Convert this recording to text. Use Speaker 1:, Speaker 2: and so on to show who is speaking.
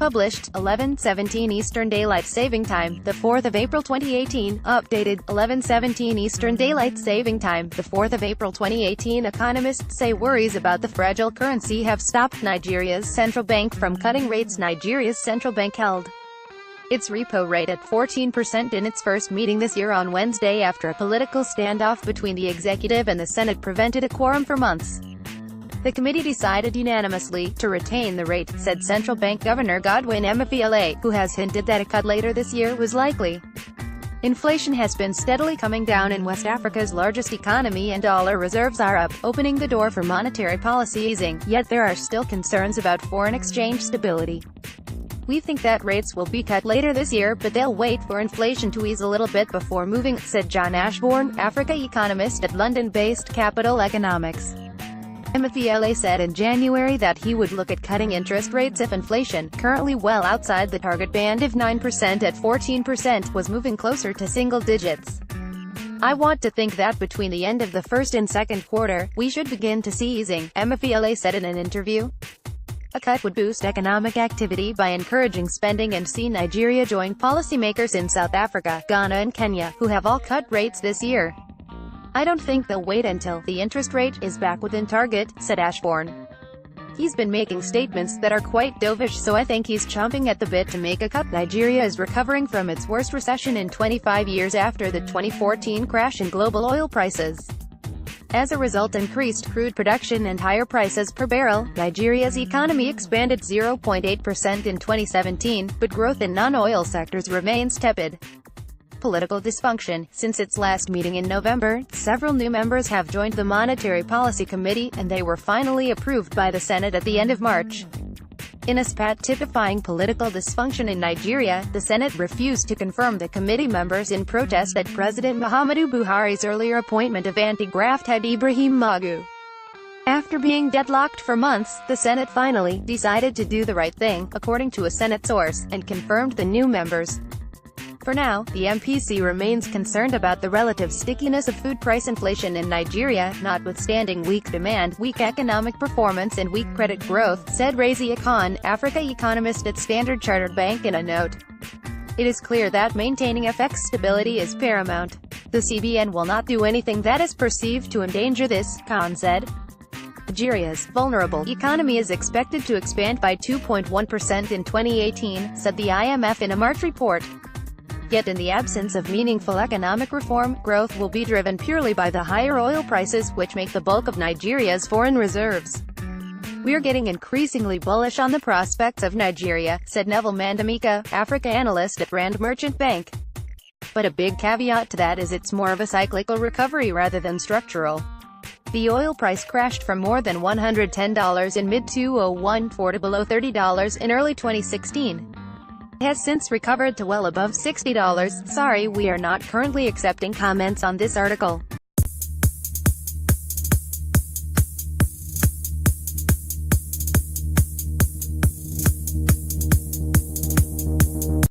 Speaker 1: Published, 11:17 Eastern Daylight Saving Time, the 4th of April 2018. Updated, 11:17 Eastern Daylight Saving Time, the 4th of April 2018. Economists say worries about the fragile currency have stopped Nigeria's central bank from cutting rates. Nigeria's central bank held its repo rate at 14% in its first meeting this year on Wednesday after a political standoff between the executive and the Senate prevented a quorum for months. The committee decided unanimously to retain the rate, said Central Bank Governor Godwin Emefiele, who has hinted that a cut later this year was likely. Inflation has been steadily coming down in West Africa's largest economy and dollar reserves are up, opening the door for monetary policy easing, yet there are still concerns about foreign exchange stability. We think that rates will be cut later this year, but they'll wait for inflation to ease a little bit before moving, said John Ashbourne, Africa economist at London-based Capital Economics. Emefiele said in January that he would look at cutting interest rates if inflation, currently well outside the target band of 9% at 14%, was moving closer to single digits. I want to think that between the end of the first and second quarter, we should begin to see easing, Emefiele said in an interview. A cut would boost economic activity by encouraging spending and see Nigeria join policymakers in South Africa, Ghana and Kenya, who have all cut rates this year. I don't think they'll wait until the interest rate is back within target, said Ashbourne. He's been making statements that are quite dovish, so I think he's chomping at the bit to make a cut. Nigeria is recovering from its worst recession in 25 years after the 2014 crash in global oil prices. As a result, increased crude production and higher prices per barrel, Nigeria's economy expanded 0.8% in 2017, but growth in non-oil sectors remains tepid. Political dysfunction. Since its last meeting in November, several new members have joined the Monetary Policy Committee, and they were finally approved by the Senate at the end of March. In a spat typifying political dysfunction in Nigeria, the Senate refused to confirm the committee members in protest at President Muhammadu Buhari's earlier appointment of anti-graft head Ibrahim Magu. After being deadlocked for months, the Senate finally decided to do the right thing, according to a Senate source, and confirmed the new members. For now, the MPC remains concerned about the relative stickiness of food price inflation in Nigeria, notwithstanding weak demand, weak economic performance and weak credit growth, said Razi Akon, Africa economist at Standard Chartered Bank in a note. It is clear that maintaining FX stability is paramount. The CBN will not do anything that is perceived to endanger this, Khan said. Nigeria's vulnerable economy is expected to expand by 2.1% in 2018, said the IMF in a March report. Yet in the absence of meaningful economic reform, growth will be driven purely by the higher oil prices, which make the bulk of Nigeria's foreign reserves. We're getting increasingly bullish on the prospects of Nigeria, said Neville Mandamika, Africa analyst at Rand Merchant Bank. But a big caveat to that is it's more of a cyclical recovery rather than structural. The oil price crashed from more than $110 in mid-2014 to below $30 in early 2016. Has since recovered to well above $60. Sorry, we are not currently accepting comments on this article.